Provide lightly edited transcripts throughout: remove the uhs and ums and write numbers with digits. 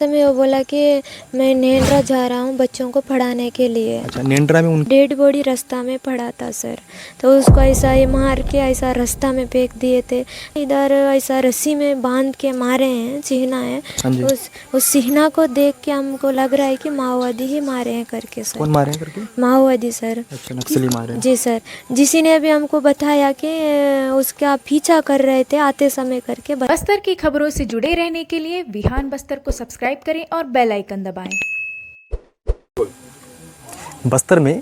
समय वो बोला कि मैं नेंद्रा जा रहा हूँ बच्चों को पढ़ाने के लिए। अच्छा, नेंद्रा में डेड बॉडी रास्ता में पड़ा था सर, तो उसको ऐसा ही मार के ऐसा रास्ता में फेंक दिए थे। इधर ऐसा रस्सी में बांध के मारे हैं, चिन्हा है। हाँ जी। उस चिन्हा को देख के हमको लग रहा है कि माओवादी ही मारे हैं करके सर। कौन मारे हैं करके? माओवादी सर। अच्छा, नक्सली मारे हैं। जी सर। जिसी ने अभी हमको बताया कि उसका पीछा कर रहे थे आते समय करके। बस्तर की खबरों से जुड़े रहने के लिए विहान बस्तर को सब्सक्राइब करें और बेल आइकन दबाएं। बस्तर में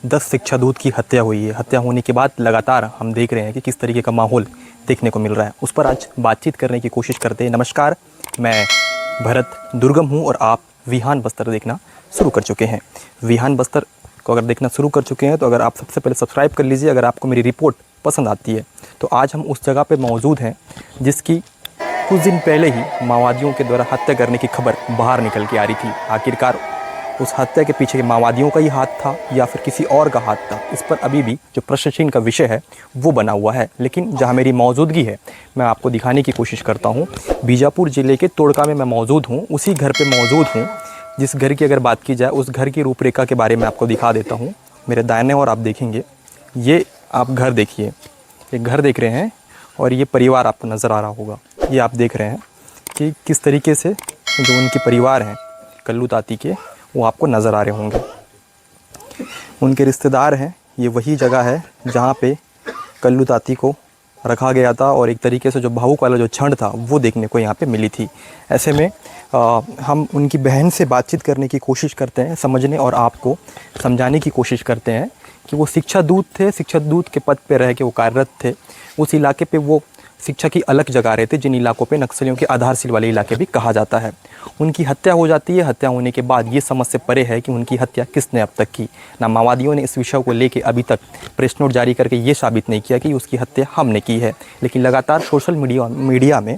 10 शिक्षादूत की हत्या हुई है। हत्या होने के बाद लगातार हम देख रहे हैं कि किस तरीके का माहौल देखने को मिल रहा है। उस पर आज बातचीत करने की कोशिश करते हैं। नमस्कार, मैं भरत दुर्गम हूं और आप विहान बस्तर देखना शुरू कर चुके हैं। विहान बस्तर को अगर देखना शुरू कर चुके हैं तो अगर आप सबसे पहले सब्सक्राइब कर लीजिए। अगर आपको मेरी रिपोर्ट पसंद आती है तो आज हम उस जगह पर मौजूद हैं जिसकी कुछ दिन पहले ही माओवादियों के द्वारा हत्या करने की खबर बाहर निकल के आ रही थी। आखिरकार उस हत्या के पीछे माओवादियों का ही हाथ था या फिर किसी और का हाथ था, इस पर अभी भी जो प्रश्नचिन्ह का विषय है वो बना हुआ है। लेकिन जहां मेरी मौजूदगी है मैं आपको दिखाने की कोशिश करता हूं। बीजापुर ज़िले के तोड़का में मैं मौजूद हूं, उसी घर पे मौजूद हूं जिस घर की अगर बात की जाए उस घर की रूपरेखा के बारे में आपको दिखा देता हूँ। मेरे दाहिने और आप देखेंगे, ये आप घर देखिए, एक घर देख रहे हैं और ये परिवार आपको नज़र आ रहा होगा। ये आप देख रहे हैं कि किस तरीके से जो उनके परिवार हैं कल्लू ताती के, वो आपको नज़र आ रहे होंगे। उनके रिश्तेदार हैं। ये वही जगह है जहाँ पे कल्लू ताती को रखा गया था और एक तरीके से जो भावुक वाला जो क्षण था वो देखने को यहाँ पे मिली थी। ऐसे में हम उनकी बहन से बातचीत करने की कोशिश करते हैं, समझने और आपको समझाने की कोशिश करते हैं कि वो शिक्षा दूत थे, शिक्षा दूत के पद पे रह के वो कार्यरत थे। उस इलाके पे वो शिक्षा की अलग जगह रहे थे जिन इलाकों पे नक्सलियों के आधारशिल वाले इलाके भी कहा जाता है। उनकी हत्या हो जाती है। हत्या होने के बाद ये समझ से परे है कि उनकी हत्या किसने अब तक की। ना माओवादियों ने इस विषय को लेके अभी तक प्रेस नोट जारी करके ये साबित नहीं किया कि उसकी हत्या हमने की है। लेकिन लगातार सोशल मीडिया में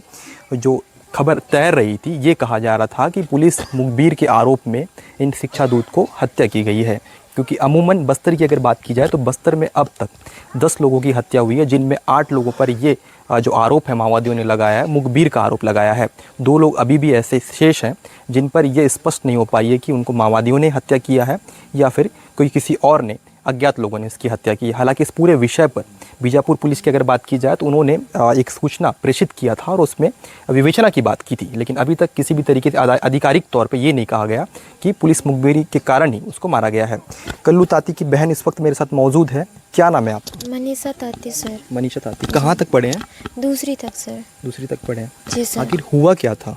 जो खबर तैर रही थी ये कहा जा रहा था कि पुलिस मुखबिर के आरोप में इन शिक्षा दूत को हत्या की गई है। क्योंकि अमूमन बस्तर की अगर बात की जाए तो बस्तर में अब तक 10 लोगों की हत्या हुई है, जिनमें 8 लोगों पर ये जो आरोप है माओवादियों ने लगाया है, मुखबिर का आरोप लगाया है। 2 लोग अभी भी ऐसे शेष हैं जिन पर यह स्पष्ट नहीं हो पाई है कि उनको माओवादियों ने हत्या किया है या फिर कोई किसी और ने, अज्ञात लोगों ने इसकी हत्या की है। हालांकि इस पूरे विषय पर बीजापुर पुलिस की अगर बात की जाए तो उन्होंने एक सूचना प्रेषित किया था और उसमें विवेचना की बात की थी। लेकिन अभी तक किसी भी तरीके से आधिकारिक तौर पे ये नहीं कहा गया कि पुलिस मुखबिरी के कारण ही उसको मारा गया है। कल्लू ताती की बहन इस वक्त मेरे साथ मौजूद है। क्या नाम है आपका? मनीषा ताती सर। मनीषा ताती। कहाँ तक पढ़े हैं? दूसरी तक सर। दूसरी तक पढ़े हैं। जी सर। आखिर हुआ क्या था?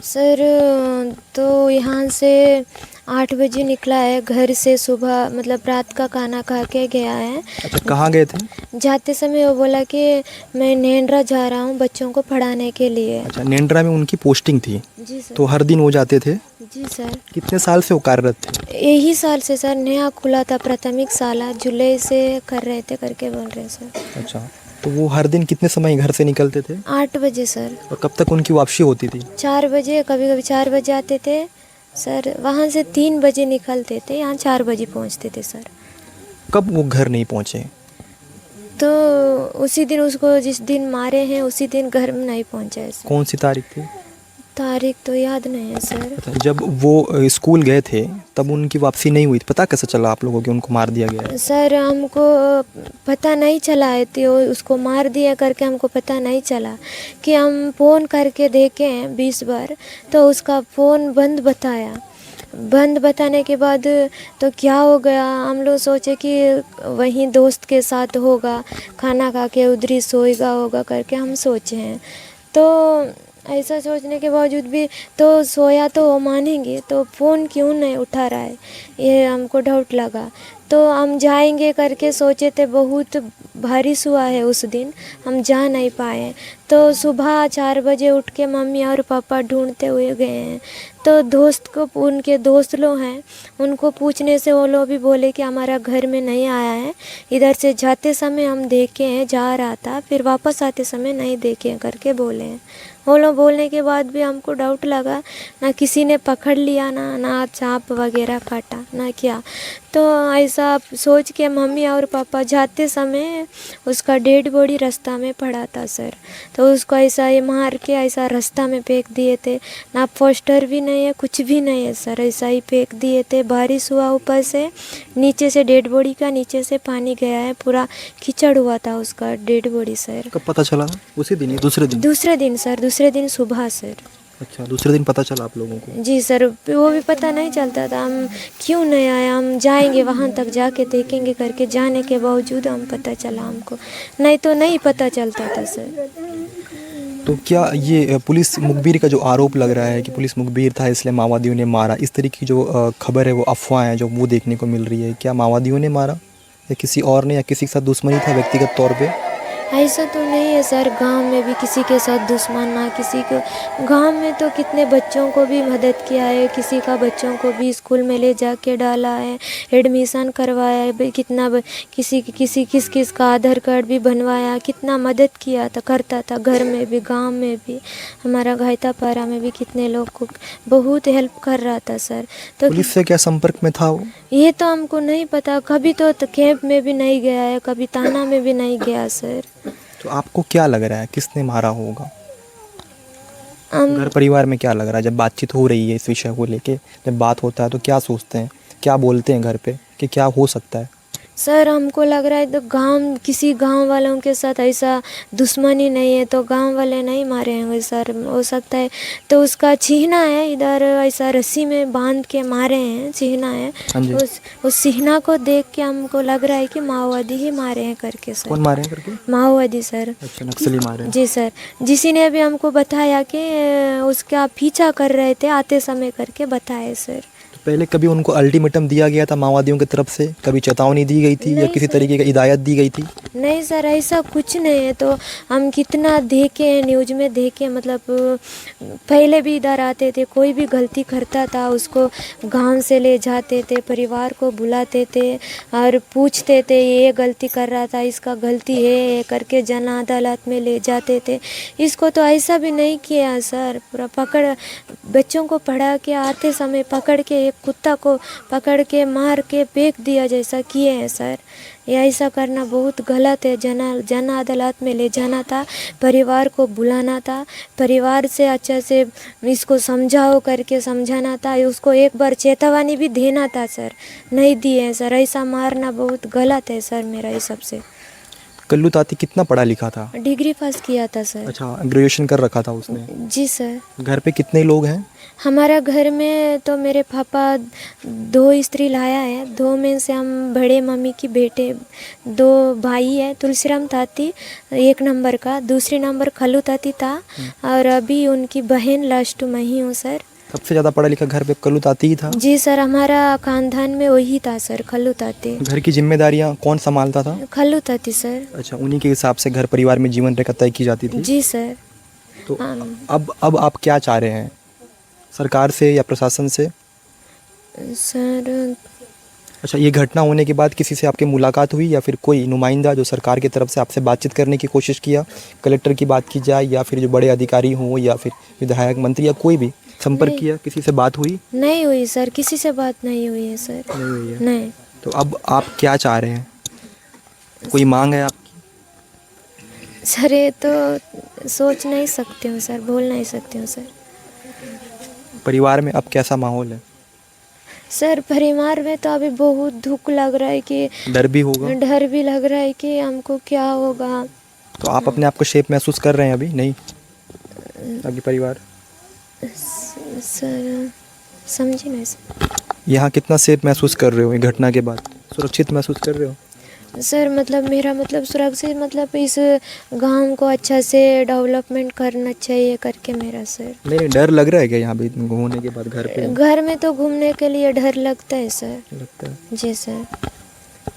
सर तो यहाँ से 8 बजे निकला है घर से, सुबह मतलब रात का खाना खा के गया है। अच्छा, कहाँ गए थे? जाते समय वो बोला कि मैं नेंद्रा जा रहा हूँ बच्चों को पढ़ाने के लिए। अच्छा, नेंद्रा में उनकी पोस्टिंग थी? जी सर। तो हर दिन वो जाते थे? जी सर। कितने साल से वो कार्यरत थे? यही साल से सर, नया खुला था प्राथमिक शाला, जुलाई से कर रहे थे करके बोल रहे हैं सर। अच्छा, तो वो हर दिन कितने समय घर से निकलते थे? 8 बजे सर। और कब तक उनकी वापसी होती थी? 4 बजे, कभी कभी 4 बजे आते थे सर। वहाँ से 3 बजे निकलते थे, यहाँ 4 बजे पहुँचते थे सर। कब वो घर नहीं पहुँचे? तो उसी दिन, उसको जिस दिन मारे हैं उसी दिन घर में नहीं पहुँचा है सर। कौन सी तारीख थी? तारीख तो याद नहीं है सर। जब वो स्कूल गए थे तब उनकी वापसी नहीं हुई, पता कैसे चला आप लोगों को उनको मार दिया गया है? सर हमको पता नहीं चला है, तो उसको मार दिया करके हमको पता नहीं चला कि हम फ़ोन करके देखें 20 बार तो उसका फ़ोन बंद बताया। बंद बताने के बाद तो क्या हो गया, हम लोग सोचे कि वहीं दोस्त के साथ होगा, खाना खा के उधर ही सोएगा होगा करके हम सोचे हैं। तो ऐसा सोचने के बावजूद भी तो सोया तो वो मानेंगे, तो फ़ोन क्यों नहीं उठा रहा है, ये हमको डाउट लगा। तो हम जाएंगे करके सोचे थे, बहुत बारिश हुआ है उस दिन, हम जा नहीं पाए। तो सुबह 4 बजे उठ के मम्मी और पापा ढूंढते हुए गए हैं। तो दोस्त को, उनके दोस्त लोग हैं, उनको पूछने से वो लोग भी बोले कि हमारा घर में नहीं आया है, इधर से जाते समय हम देखे हैं, जा रहा था, फिर वापस आते समय नहीं देखे हैं करके बोले हैं। वो लोग बोलने के बाद भी हमको डाउट लगा, ना किसी ने पकड़ लिया, ना सांप वगैरह काटा, ना क्या। तो ऐसा सोच के मम्मी और पापा जाते समय उसका डेड बॉडी रास्ता में पड़ा था सर। तो उसको ऐसा ये मार के ऐसा रास्ता में फेंक दिए थे, ना पोस्टर भी नहीं है, कुछ भी नहीं है सर, ऐसा ही फेंक दिए थे। बारिश हुआ ऊपर से, नीचे से डेड बॉडी का नीचे से पानी गया है, पूरा कीचड़ हुआ था उसका डेड बॉडी सर। कब पता चला? उसी दिन या दूसरे दिन? दूसरे दिन सर, दूसरे दिन सुबह सर। अच्छा, दूसरे दिन पता चला आप लोगों को? जी सर, वो भी पता नहीं चलता था, हम क्यों नहीं आया, हम जाएंगे वहाँ तक जाके देखेंगे करके जाने के बावजूद हम पता चला हमको, नहीं तो नहीं पता चलता था सर। तो क्या ये पुलिस मुखबिर का जो आरोप लग रहा है कि पुलिस मुखबिर था इसलिए माओवादियों ने मारा, इस तरीके की जो खबर है वो अफवाह है जो वो देखने को मिल रही है, क्या माओवादियों ने मारा या किसी और ने, या किसी के साथ दुश्मनी था व्यक्तिगत तौर पे? ऐसा तो नहीं है सर, गांव में भी किसी के साथ दुश्मन ना किसी को, गांव में तो कितने बच्चों को भी मदद किया है, किसी का बच्चों को भी स्कूल में ले जाके डाला है, एडमिशन करवाया है, कितना किसी किस का आधार कार्ड भी बनवाया, कितना मदद किया था, करता था, घर में भी गांव में भी, हमारा घायतापारा में भी कितने लोग को बहुत हेल्प कर रहा था सर। तो पुलिस से क्या संपर्क में था वो? ये तो हमको नहीं पता, कभी तो कैंप में भी नहीं गया है, कभी थाना में भी नहीं गया सर। तो आपको क्या लग रहा है किसने मारा होगा? हम घर परिवार में क्या लग रहा है जब बातचीत हो रही है इस विषय को लेके, जब बात होता है तो क्या सोचते हैं, क्या बोलते हैं घर पे कि क्या हो सकता है? सर हमको लग रहा है तो किसी गांव वालों के साथ ऐसा दुश्मनी नहीं है, तो गांव वाले नहीं मारे होंगे सर, हो सकता है तो उसका चिन्ह है इधर, ऐसा रस्सी में बांध के मारे हैं, चिन्ह है, हाँ जी। उस चिन्ह को देख के हमको लग रहा है कि माओवादी ही मारे हैं करके सर। कौन मारे हैं करके? माओवादी सर। अच्छा, नक्सली मारे हैं। जी सर, किसी ने भी हमको बताया कि उसका पीछा कर रहे थे आते समय करके बताए सर। तो पहले कभी उनको अल्टीमेटम दिया गया था माओवादियों की तरफ से, कभी चेतावनी दी गई थी या नहीं किसी सर। तरीके की हिदायत दी गई थी? नहीं सर, ऐसा कुछ नहीं है, तो हम कितना देखे न्यूज़ में देखे, मतलब पहले भी इधर आते थे, कोई भी गलती करता था उसको गांव से ले जाते थे, परिवार को बुलाते थे और पूछते थे ये गलती कर रहा था, इसका गलती है ये करके जन अदालत में ले जाते थे। इसको तो ऐसा भी नहीं किया सर, पूरा पकड़ बच्चों को पढ़ा के आते समय पकड़ के एक कुत्ता को पकड़ के मार के फेंक दिया जैसा किए हैं सर। ये ऐसा करना बहुत गलत है, जन अदालत में ले जाना था, परिवार को बुलाना था, परिवार से अच्छा से इसको समझाओ करके समझाना था, उसको एक बार चेतावनी भी देना था सर, नहीं दिए हैं सर। ऐसा मारना बहुत गलत है सर मेरा हिसाब से। कल्लू ताती कितना पढ़ा लिखा था? डिग्री पास किया था सर। अच्छा, ग्रेजुएशन कर रखा था उसने। जी सर। घर पे कितने लोग हैं? हमारा घर में तो मेरे पापा 2 स्त्री लाया है, 2 में से हम बड़े मम्मी की बेटे 2 भाई है, तुलसीराम ताती 1 नंबर का, दूसरी नंबर खल्लू ताती था, और अभी उनकी बहन लास्ट में ही हूँ सर। सबसे ज़्यादा पढ़ा लिखा घर पे कल्लू ताती ही था? जी सर, हमारा खानदान में वही था सर, खल्लू ताती। घर की जिम्मेदारियां कौन संभालता था? खल्लू ताती सर। अच्छा, उन्हीं के हिसाब से घर परिवार में जीवन रेखा तय की जाती थी? जी सर। तो हाँ। अब आप क्या चाह रहे हैं, सरकार से या प्रशासन से? सर अच्छा, ये घटना होने के बाद किसी से आपकी मुलाकात हुई या फिर कोई नुमाइंदा जो सरकार की तरफ से आपसे बातचीत करने की कोशिश किया, कलेक्टर की बात की जाए या फिर जो बड़े अधिकारी हों या फिर विधायक मंत्री या कोई भी संपर्क किया, किसी से बात हुई? नहीं हुई सर, किसी से बात नहीं हुई है सर। नहीं हुई है। नहीं। तो अब आप क्या चाह रहे हैं, कोई मांग है आपकी? सर ये तो सोच नहीं सकती हूँ सर, बोल नहीं सकती हूँ सर। परिवार में अब कैसा माहौल है? सर परिवार में तो अभी बहुत दुख लग रहा है कि डर भी होगा? डर भी लग रहा है कि हमको क्या होगा। तो आप अपने आप को सेफ महसूस कर रहे हैं अभी? नहीं, अभी परिवार सर समझी नहीं सर। यहाँ कितना सेफ महसूस कर रहे हो ये घटना के बाद? सुरक्षित महसूस कर रहे हो? सर मतलब मेरा मतलब सुरक्षित, मतलब इस गांव को अच्छा से डेवलपमेंट करना चाहिए करके मेरा सर। नहीं, डर लग रहा है क्या यहाँ पे घूमने के बाद घर पे? घर में तो घूमने के लिए डर लगता है सर। लगता है। जी सर।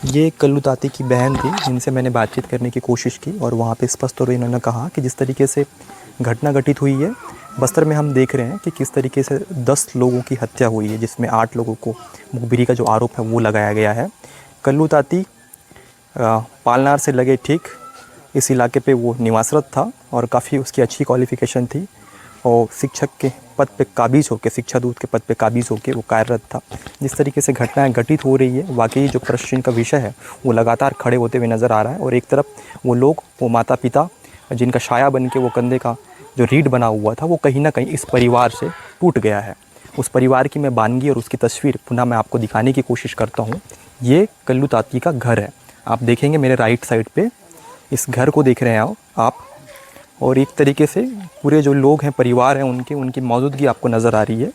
ये कल्लू ताती की बहन थी जिनसे मैंने बातचीत करने की कोशिश की और वहाँ पे स्पष्ट तौर पर इन्होंने कहा कि जिस तरीके से घटना घटित हुई है बस्तर में, हम देख रहे हैं कि किस तरीके से 10 लोगों की हत्या हुई है, जिसमें 8 लोगों को मुखबिरी का जो आरोप है वो लगाया गया है। कल्लू ताती पालनार से लगे ठीक इस इलाके पे वो निवासरत था और काफ़ी उसकी अच्छी क्वालिफ़िकेशन थी और शिक्षक के पद पे काबिज होकर, शिक्षा दूत के पद पे काबिज होकर वो कार्यरत था। जिस तरीके से घटनाएं घटित हो रही है, वाकई जो प्रश्न का विषय है वो लगातार खड़े होते हुए नज़र आ रहा है। और एक तरफ वो लोग, वो माता पिता जिनका साया बन के वो कंधे का जो रीढ़ बना हुआ था, वो कहीं ना कहीं इस परिवार से टूट गया है। उस परिवार की मैं वानगी और उसकी तस्वीर पुनः मैं आपको दिखाने की कोशिश करता हूँ। ये कल्लू ताती का घर है। आप देखेंगे मेरे राइट साइड पे, इस घर को देख रहे हैं आप। और एक तरीके से पूरे जो लोग हैं, परिवार हैं, उनकी मौजूदगी आपको नज़र आ रही है।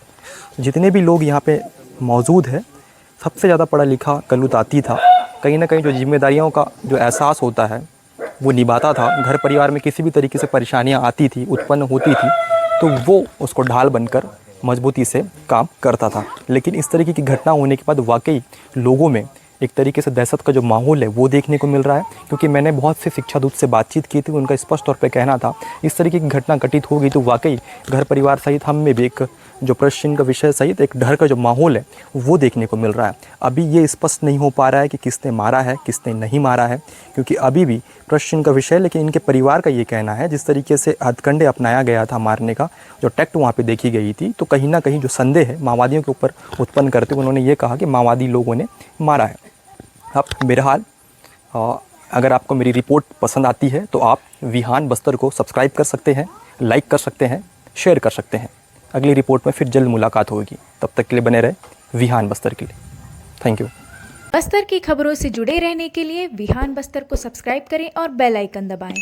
जितने भी लोग यहाँ पे मौजूद है, सबसे ज़्यादा पढ़ा लिखा कल्लू ताती था। कहीं ना कहीं जो जिम्मेदारियों का जो एहसास होता है वो निभाता था। घर परिवार में किसी भी तरीके से परेशानियाँ आती थी, उत्पन्न होती थी, तो वो उसको ढाल बनकर मजबूती से काम करता था। लेकिन इस तरीके की घटना होने के बाद वाकई लोगों में एक तरीके से दहशत का जो माहौल है वो देखने को मिल रहा है। क्योंकि मैंने बहुत से शिक्षा दूत से बातचीत की थी, उनका स्पष्ट तौर पे कहना था इस तरीके की घटना घटित होगी तो वाकई घर परिवार सहित हम में भी एक जो प्रश्न का विषय सहित एक डर का जो माहौल है वो देखने को मिल रहा है। अभी ये स्पष्ट नहीं हो पा रहा है कि किसने मारा है, किसने नहीं मारा है, क्योंकि अभी भी प्रश्न का विषय। लेकिन इनके परिवार का ये कहना है जिस तरीके से हथकंडे अपनाया गया था मारने का, जो टैक्ट वहाँ पे देखी गई थी, तो कहीं ना कहीं जो संदेह है माओवादियों के ऊपर उत्पन्न करते हुए उन्होंने ये कहा कि माओवादी लोगों ने मारा है। अब बहरहाल अगर आपको मेरी रिपोर्ट पसंद आती है तो आप विहान बस्तर को सब्सक्राइब कर सकते हैं, लाइक कर सकते हैं, शेयर कर सकते हैं। अगली रिपोर्ट में फिर जल्द मुलाकात होगी। तब तक के लिए बने रहे विहान बस्तर के लिए। Thank you. बस्तर की खबरों से जुड़े रहने के लिए विहान बस्तर को सब्सक्राइब करें और बेल आइकन दबाएं।